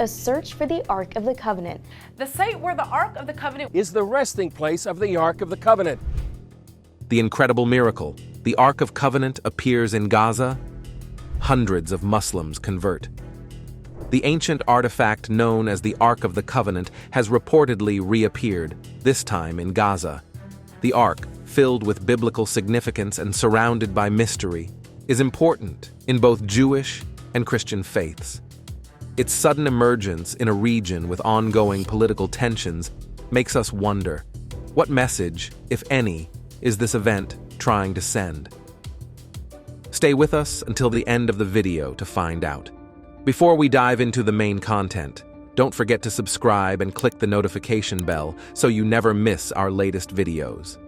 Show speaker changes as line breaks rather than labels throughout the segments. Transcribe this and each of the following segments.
a search for the Ark of the Covenant.
The site where the Ark of the Covenant
is the resting place of the Ark of the Covenant.
The incredible miracle. The Ark of Covenant appears in Gaza. Hundreds of Muslims convert. The ancient artifact known as the Ark of the Covenant has reportedly reappeared, this time in Gaza. The Ark, filled with biblical significance and surrounded by mystery, is important in both Jewish and Christian faiths. Its sudden emergence in a region with ongoing political tensions makes us wonder, what message, if any, is this event trying to send? Stay with us until the end of the video to find out. Before we dive into the main content, don't forget to subscribe and click the notification bell so you never miss our latest videos.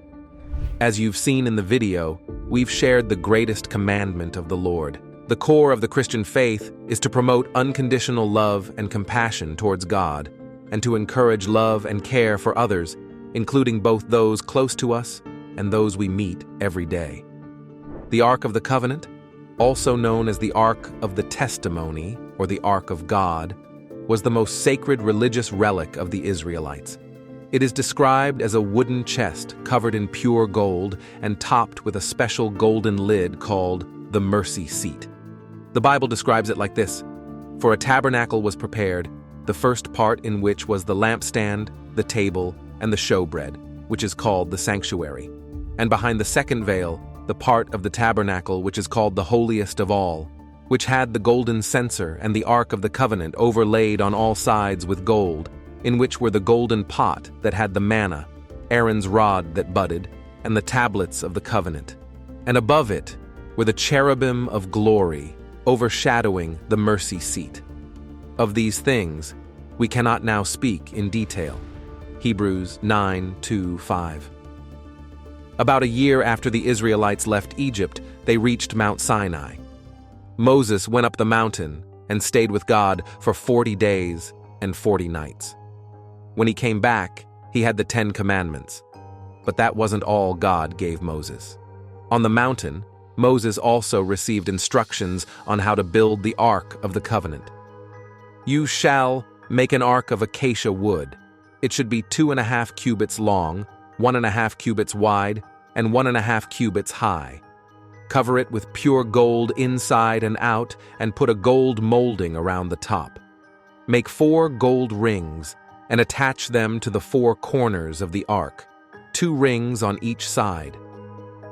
As you've seen in the video, we've shared the greatest commandment of the Lord. The core of the Christian faith is to promote unconditional love and compassion towards God, and to encourage love and care for others, including both those close to us and those we meet every day. The Ark of the Covenant, also known as the Ark of the Testimony or the Ark of God, was the most sacred religious relic of the Israelites. It is described as a wooden chest covered in pure gold and topped with a special golden lid called the mercy seat. The Bible describes it like this: "For a tabernacle was prepared, the first part in which was the lampstand, the table, and the showbread, which is called the sanctuary. And behind the second veil, the part of the tabernacle which is called the holiest of all, which had the golden censer and the Ark of the Covenant overlaid on all sides with gold, in which were the golden pot that had the manna, Aaron's rod that budded, and the tablets of the covenant. And above it were the cherubim of glory, overshadowing the mercy seat. Of these things we cannot now speak in detail." Hebrews 9:2-5. About a year after the Israelites left Egypt, they reached Mount Sinai. Moses went up the mountain and stayed with God for 40 days and 40 nights. When he came back, he had the 10 Commandments. But that wasn't all God gave Moses. On the mountain, Moses also received instructions on how to build the Ark of the Covenant. "You shall make an ark of acacia wood. It should be 2.5 cubits long, 1.5 cubits wide, and 1.5 cubits high. Cover it with pure gold inside and out, and put a gold molding around the top. Make 4 gold rings, and attach them to the 4 corners of the ark, 2 rings on each side.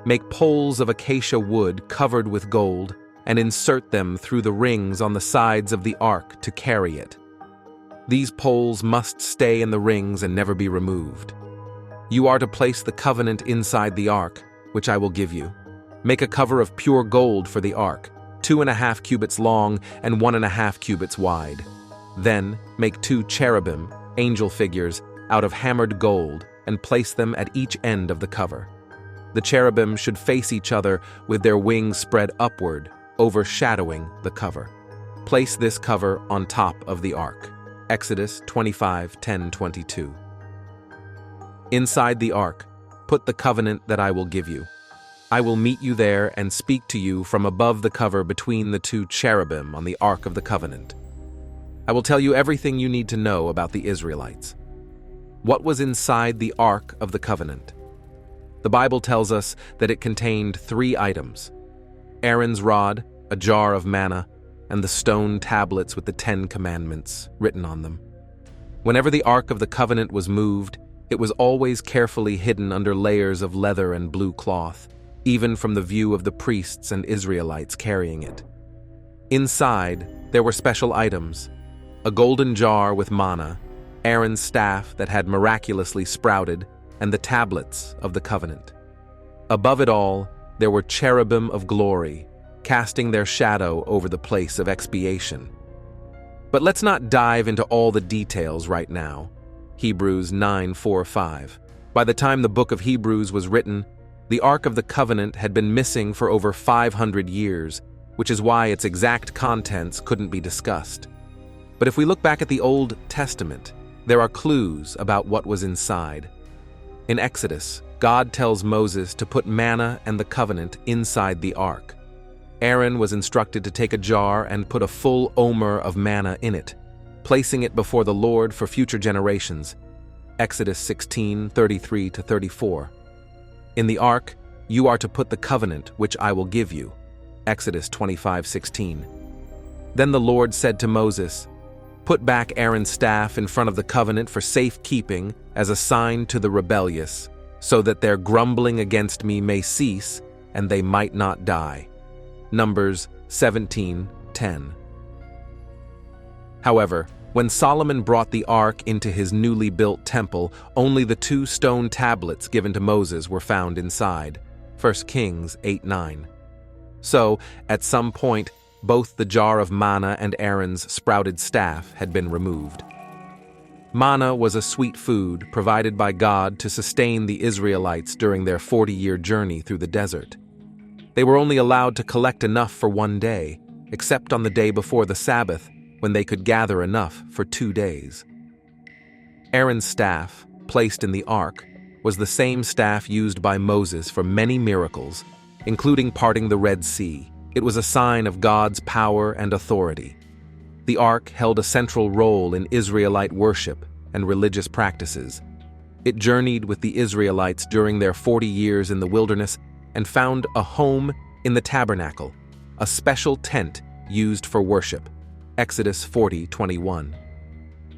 Make poles of acacia wood covered with gold, and insert them through the rings on the sides of the ark to carry it. These poles must stay in the rings and never be removed. You are to place the covenant inside the ark, which I will give you. Make a cover of pure gold for the ark, 2.5 cubits long and 1.5 cubits wide. Then make 2 cherubim, angel figures, out of hammered gold, and place them at each end of the cover. The cherubim should face each other with their wings spread upward, overshadowing the cover. Place this cover on top of the ark." Exodus 25:10-22. "Inside the ark, put the covenant that I will give you. I will meet you there and speak to you from above the cover between the 2 cherubim on the Ark of the Covenant. I will tell you everything you need to know about the Israelites." What was inside the Ark of the Covenant? The Bible tells us that it contained 3 items: Aaron's rod, a jar of manna, and the stone tablets with the 10 Commandments written on them. Whenever the Ark of the Covenant was moved, it was always carefully hidden under layers of leather and blue cloth, even from the view of the priests and Israelites carrying it. Inside, there were special items: a golden jar with manna, Aaron's staff that had miraculously sprouted, and the tablets of the covenant. Above it all, there were cherubim of glory, casting their shadow over the place of expiation. But let's not dive into all the details right now. Hebrews 9:4-5. By the time the book of Hebrews was written, the Ark of the Covenant had been missing for over 500 years, which is why its exact contents couldn't be discussed. But if we look back at the Old Testament, there are clues about what was inside. In Exodus, God tells Moses to put manna and the covenant inside the ark. Aaron was instructed to take a jar and put a full omer of manna in it. placing it before the Lord for future generations. Exodus 16:33-34. In the ark, you are to put the covenant which I will give you. Exodus 25:16. Then the Lord said to Moses, "Put back Aaron's staff in front of the covenant for safekeeping as a sign to the rebellious, so that their grumbling against me may cease and they might not die." Numbers 17:10. However, when Solomon brought the ark into his newly built temple, only the 2 stone tablets given to Moses were found inside. 1 Kings 8:9. So, at some point, both the jar of manna and Aaron's sprouted staff had been removed. Manna was a sweet food provided by God to sustain the Israelites during their 40-year journey through the desert. They were only allowed to collect enough for one day, except on the day before the Sabbath, when they could gather enough for 2 days. Aaron's staff, placed in the ark, was the same staff used by Moses for many miracles, including parting the Red Sea. It was a sign of God's power and authority. The ark held a central role in Israelite worship and religious practices. It journeyed with the Israelites during their 40 years in the wilderness and found a home in the tabernacle, a special tent used for worship. Exodus 40:21.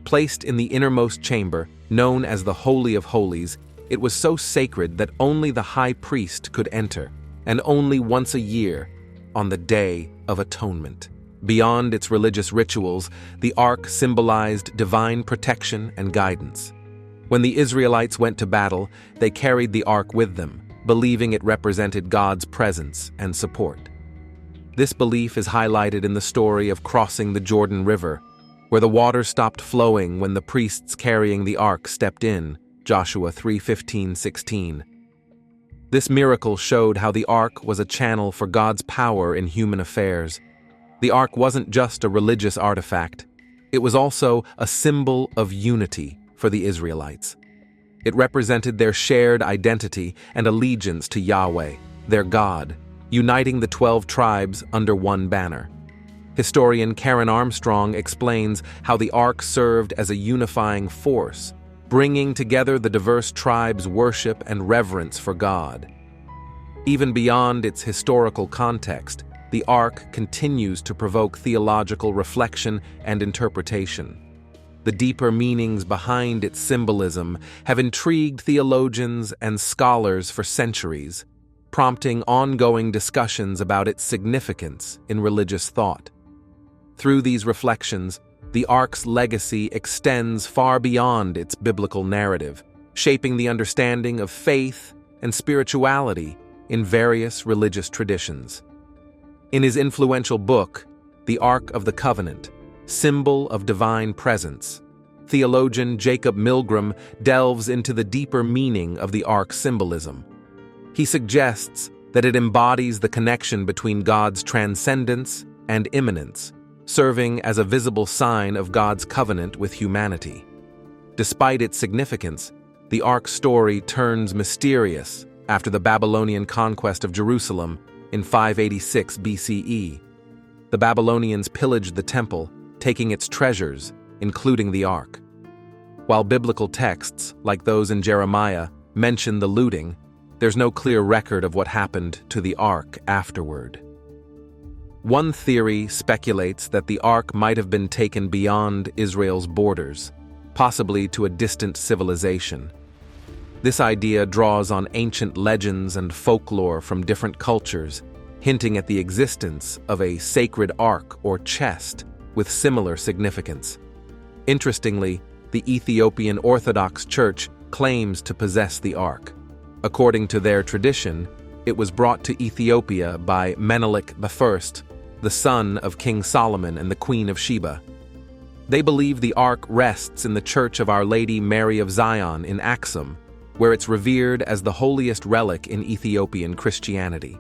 Placed in the innermost chamber, known as the Holy of Holies, it was so sacred that only the high priest could enter, and only once a year, on the Day of Atonement. Beyond its religious rituals, the ark symbolized divine protection and guidance. When the Israelites went to battle, they carried the ark with them, believing it represented God's presence and support. This belief is highlighted in the story of crossing the Jordan River, where the water stopped flowing when the priests carrying the ark stepped in, Joshua 3:15-16. This miracle showed how the ark was a channel for God's power in human affairs. The ark wasn't just a religious artifact, it was also a symbol of unity for the Israelites. It represented their shared identity and allegiance to Yahweh, their God, uniting the 12 tribes under one banner. Historian Karen Armstrong explains how the ark served as a unifying force, bringing together the diverse tribes' worship and reverence for God. Even beyond its historical context, the ark continues to provoke theological reflection and interpretation. The deeper meanings behind its symbolism have intrigued theologians and scholars for centuries, prompting ongoing discussions about its significance in religious thought. Through these reflections, the ark's legacy extends far beyond its biblical narrative, shaping the understanding of faith and spirituality in various religious traditions. In his influential book, The Ark of the Covenant, Symbol of Divine Presence, theologian Jacob Milgram delves into the deeper meaning of the ark's symbolism. He suggests that it embodies the connection between God's transcendence and immanence, serving as a visible sign of God's covenant with humanity. Despite its significance, the ark's story turns mysterious after the Babylonian conquest of Jerusalem in 586 BCE. The Babylonians pillaged the temple, taking its treasures, including the ark. While biblical texts, like those in Jeremiah, mention the looting, there's no clear record of what happened to the ark afterward. One theory speculates that the ark might have been taken beyond Israel's borders, possibly to a distant civilization. This idea draws on ancient legends and folklore from different cultures, hinting at the existence of a sacred ark or chest with similar significance. Interestingly, the Ethiopian Orthodox Church claims to possess the ark. According to their tradition, it was brought to Ethiopia by Menelik I, the son of King Solomon and the Queen of Sheba. They believe the ark rests in the Church of Our Lady Mary of Zion in Aksum, where it's revered as the holiest relic in Ethiopian Christianity.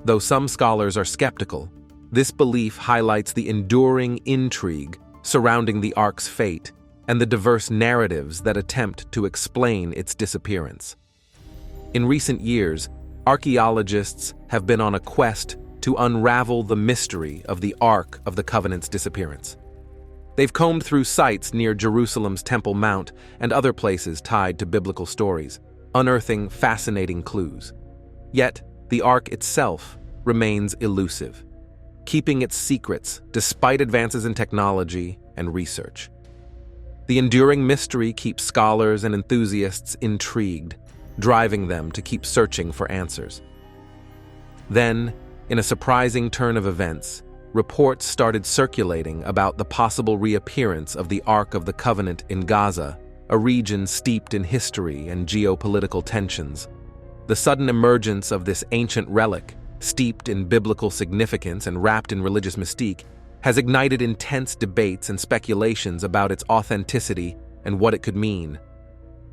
Though some scholars are skeptical, this belief highlights the enduring intrigue surrounding the ark's fate and the diverse narratives that attempt to explain its disappearance. In recent years, archaeologists have been on a quest to unravel the mystery of the Ark of the Covenant's disappearance. They've combed through sites near Jerusalem's Temple Mount and other places tied to biblical stories, unearthing fascinating clues. Yet, the Ark itself remains elusive, keeping its secrets despite advances in technology and research. The enduring mystery keeps scholars and enthusiasts intrigued, driving them to keep searching for answers. Then, in a surprising turn of events, reports started circulating about the possible reappearance of the Ark of the Covenant in Gaza, a region steeped in history and geopolitical tensions. The sudden emergence of this ancient relic, steeped in biblical significance and wrapped in religious mystique, has ignited intense debates and speculations about its authenticity and what it could mean.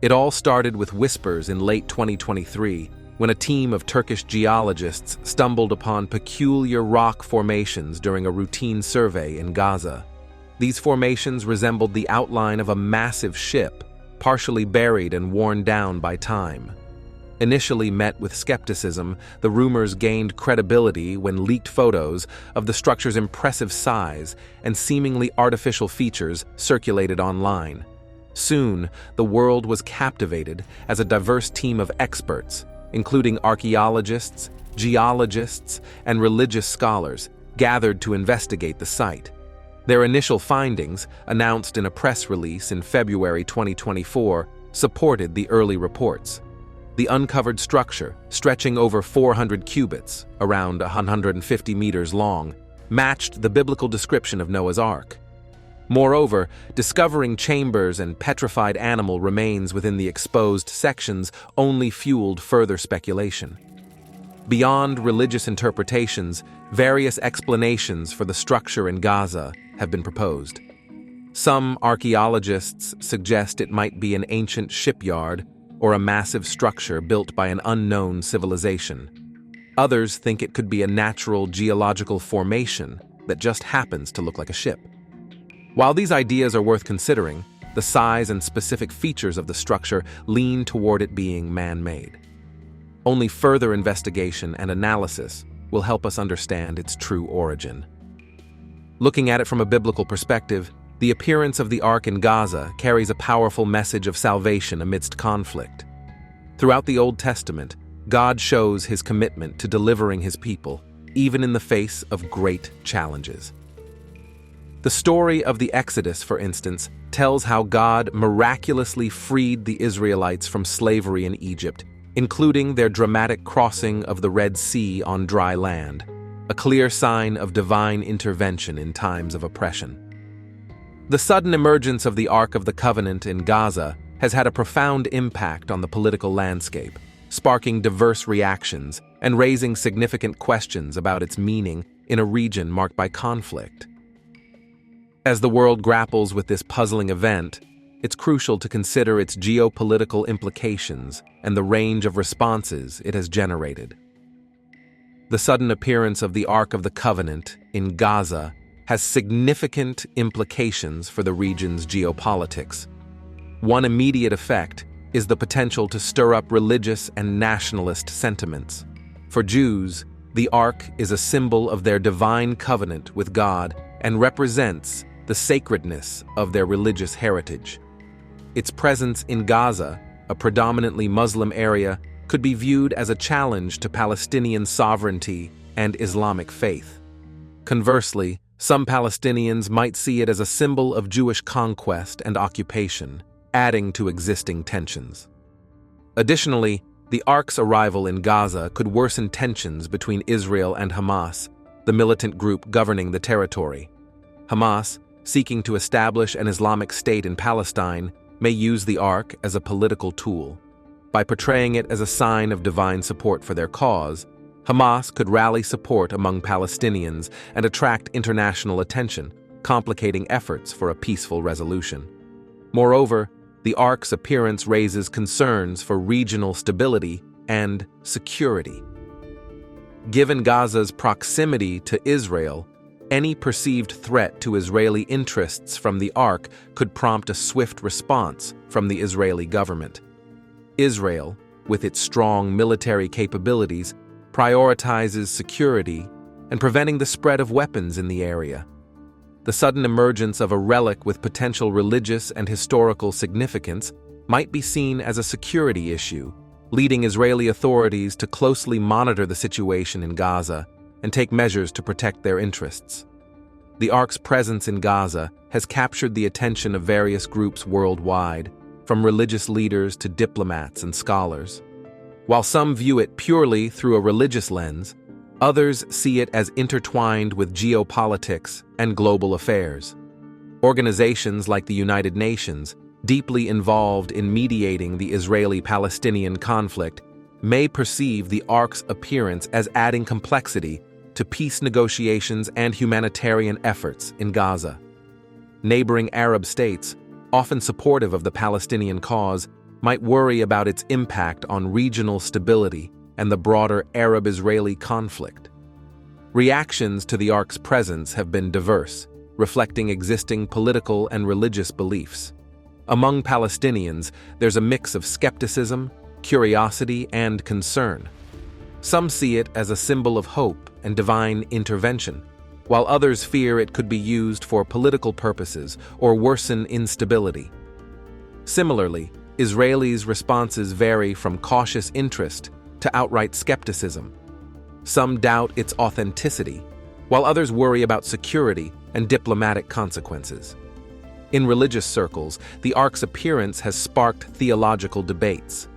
It all started with whispers in late 2023, when a team of Turkish geologists stumbled upon peculiar rock formations during a routine survey in Gaza. These formations resembled the outline of a massive ship, partially buried and worn down by time. Initially met with skepticism, the rumors gained credibility when leaked photos of the structure's impressive size and seemingly artificial features circulated online. Soon, the world was captivated as a diverse team of experts, including archaeologists, geologists, and religious scholars, gathered to investigate the site. Their initial findings, announced in a press release in February 2024, supported the early reports. The uncovered structure, stretching over 400 cubits, around 150 meters long, matched the biblical description of Noah's Ark. Moreover, discovering chambers and petrified animal remains within the exposed sections only fueled further speculation. Beyond religious interpretations, various explanations for the structure in Gaza have been proposed. Some archaeologists suggest it might be an ancient shipyard or a massive structure built by an unknown civilization. Others think it could be a natural geological formation that just happens to look like a ship. While these ideas are worth considering, the size and specific features of the structure lean toward it being man-made. Only further investigation and analysis will help us understand its true origin. Looking at it from a biblical perspective, the appearance of the Ark in Gaza carries a powerful message of salvation amidst conflict. Throughout the Old Testament, God shows his commitment to delivering his people, even in the face of great challenges. The story of the Exodus, for instance, tells how God miraculously freed the Israelites from slavery in Egypt, including their dramatic crossing of the Red Sea on dry land, a clear sign of divine intervention in times of oppression. The sudden emergence of the Ark of the Covenant in Gaza has had a profound impact on the political landscape, sparking diverse reactions and raising significant questions about its meaning in a region marked by conflict. As the world grapples with this puzzling event, it's crucial to consider its geopolitical implications and the range of responses it has generated. The sudden appearance of the Ark of the Covenant in Gaza has significant implications for the region's geopolitics. One immediate effect is the potential to stir up religious and nationalist sentiments. For Jews, the Ark is a symbol of their divine covenant with God and represents the sacredness of their religious heritage. Its presence in Gaza, a predominantly Muslim area, could be viewed as a challenge to Palestinian sovereignty and Islamic faith. Conversely, some Palestinians might see it as a symbol of Jewish conquest and occupation, adding to existing tensions. Additionally, the Ark's arrival in Gaza could worsen tensions between Israel and Hamas, the militant group governing the territory. Hamas, seeking to establish an Islamic state in Palestine, may use the Ark as a political tool. By portraying it as a sign of divine support for their cause, Hamas could rally support among Palestinians and attract international attention, complicating efforts for a peaceful resolution. Moreover, the Ark's appearance raises concerns for regional stability and security. Given Gaza's proximity to Israel, any perceived threat to Israeli interests from the Ark could prompt a swift response from the Israeli government. Israel, with its strong military capabilities, prioritizes security and preventing the spread of weapons in the area. the sudden emergence of a relic with potential religious and historical significance might be seen as a security issue, leading Israeli authorities to closely monitor the situation in Gaza and take measures to protect their interests. The Ark's presence in Gaza has captured the attention of various groups worldwide, from religious leaders to diplomats and scholars. While some view it purely through a religious lens, others see it as intertwined with geopolitics and global affairs. Organizations like the United Nations, deeply involved in mediating the Israeli-Palestinian conflict, may perceive the Ark's appearance as adding complexity to peace negotiations and humanitarian efforts in Gaza. Neighboring Arab states, often supportive of the Palestinian cause, might worry about its impact on regional stability and the broader Arab-Israeli conflict. Reactions to the Ark's presence have been diverse, reflecting existing political and religious beliefs. Among Palestinians, there's a mix of skepticism, curiosity, and concern. Some see it as a symbol of hope and divine intervention, while others fear it could be used for political purposes or worsen instability. Similarly, Israelis' responses vary from cautious interest to outright skepticism. Some doubt its authenticity, while others worry about security and diplomatic consequences. In religious circles, the Ark's appearance has sparked theological debates.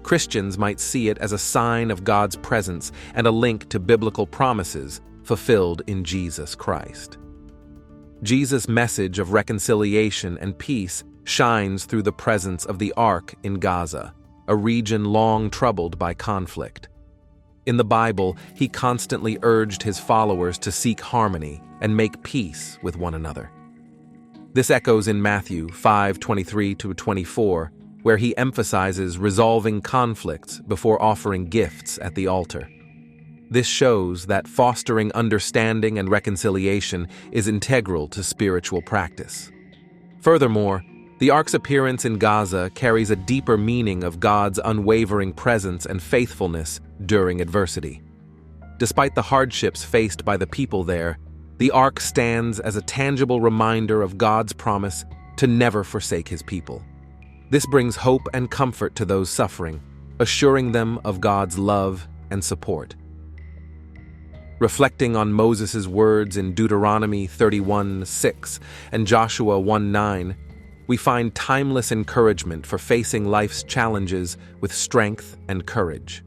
Christians might see it as a sign of God's presence and a link to biblical promises fulfilled in Jesus Christ. Jesus' message of reconciliation and peace shines through the presence of the Ark in Gaza, a region long troubled by conflict. In the Bible, he constantly urged his followers to seek harmony and make peace with one another. This echoes in Matthew 5:23-24, where he emphasizes resolving conflicts before offering gifts at the altar. This shows that fostering understanding and reconciliation is integral to spiritual practice. Furthermore, the Ark's appearance in Gaza carries a deeper meaning of God's unwavering presence and faithfulness during adversity. Despite the hardships faced by the people there, the Ark stands as a tangible reminder of God's promise to never forsake his people. This brings hope and comfort to those suffering, assuring them of God's love and support. Reflecting on Moses' words in Deuteronomy 31:6 and Joshua 1:9, we find timeless encouragement for facing life's challenges with strength and courage.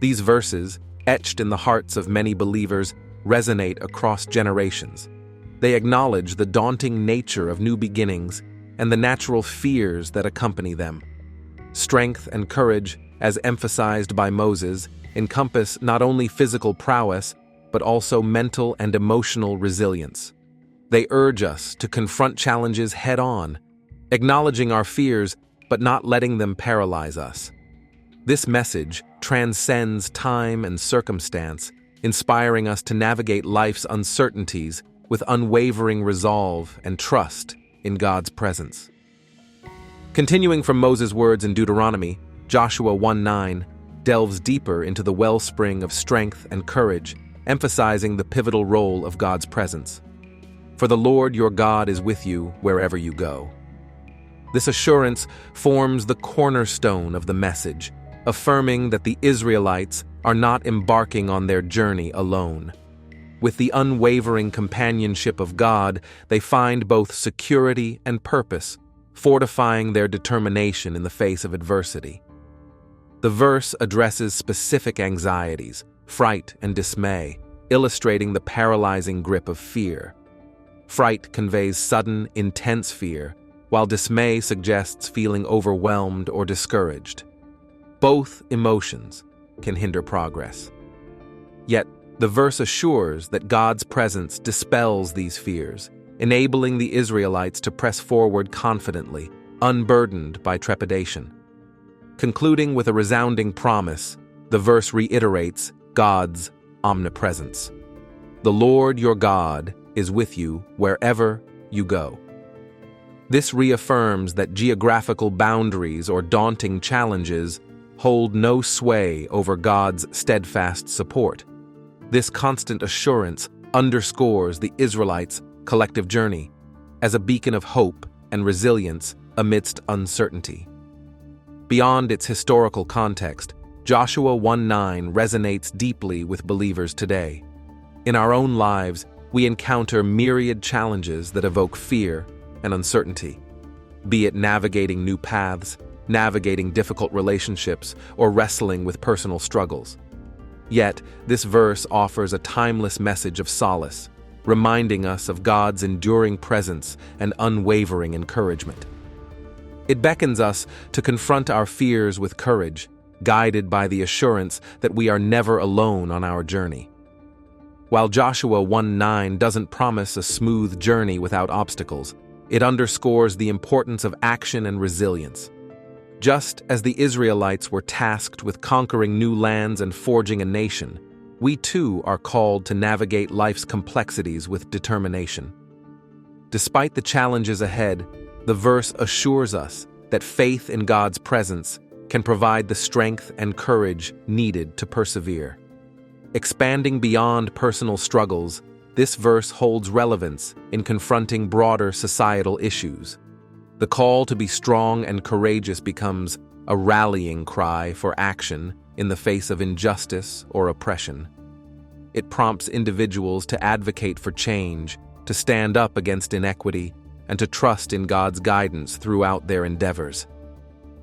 These verses, etched in the hearts of many believers, resonate across generations. They acknowledge the daunting nature of new beginnings and the natural fears that accompany them. Strength and courage, as emphasized by Moses, encompass not only physical prowess, but also mental and emotional resilience. They urge us to confront challenges head-on, acknowledging our fears but not letting them paralyze us. This message transcends time and circumstance, inspiring us to navigate life's uncertainties with unwavering resolve and trust in God's presence. Continuing from Moses' words in Deuteronomy, Joshua 1:9 delves deeper into the wellspring of strength and courage, emphasizing the pivotal role of God's presence. For the Lord your God is with you wherever you go. This assurance forms the cornerstone of the message, affirming that the Israelites are not embarking on their journey alone. With the unwavering companionship of God, they find both security and purpose, fortifying their determination in the face of adversity. The verse addresses specific anxieties, fright and dismay, illustrating the paralyzing grip of fear. Fright conveys sudden, intense fear, while dismay suggests feeling overwhelmed or discouraged. Both emotions can hinder progress. Yet, the verse assures that God's presence dispels these fears, enabling the Israelites to press forward confidently, unburdened by trepidation. Concluding with a resounding promise, the verse reiterates God's omnipresence. The Lord your God is with you wherever you go. This reaffirms that geographical boundaries or daunting challenges hold no sway over God's steadfast support. This constant assurance underscores the Israelites' collective journey, as a beacon of hope and resilience amidst uncertainty. Beyond its historical context, Joshua 1:9 resonates deeply with believers today. In our own lives, we encounter myriad challenges that evoke fear and uncertainty, be it navigating new paths, navigating difficult relationships, or wrestling with personal struggles. Yet, this verse offers a timeless message of solace, reminding us of God's enduring presence and unwavering encouragement. It beckons us to confront our fears with courage, guided by the assurance that we are never alone on our journey. While Joshua 1:9 doesn't promise a smooth journey without obstacles, it underscores the importance of action and resilience. Just as the Israelites were tasked with conquering new lands and forging a nation, we too are called to navigate life's complexities with determination. Despite the challenges ahead, the verse assures us that faith in God's presence can provide the strength and courage needed to persevere. Expanding beyond personal struggles, this verse holds relevance in confronting broader societal issues. The call to be strong and courageous becomes a rallying cry for action in the face of injustice or oppression. It prompts individuals to advocate for change, to stand up against inequity, and to trust in God's guidance throughout their endeavors.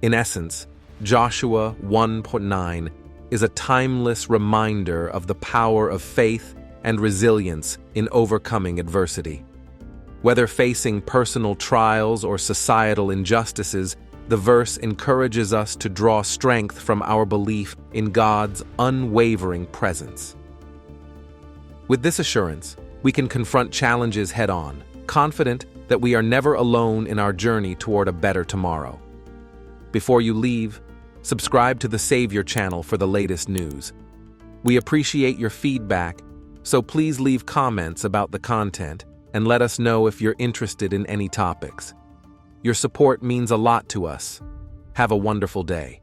In essence, Joshua 1:9 is a timeless reminder of the power of faith and resilience in overcoming adversity. Whether facing personal trials or societal injustices, the verse encourages us to draw strength from our belief in God's unwavering presence. With this assurance, we can confront challenges head-on, confident that we are never alone in our journey toward a better tomorrow. Before you leave, subscribe to the Savior channel for the latest news. We appreciate your feedback, so please leave comments about the content and let us know if you're interested in any topics. Your support means a lot to us. Have a wonderful day.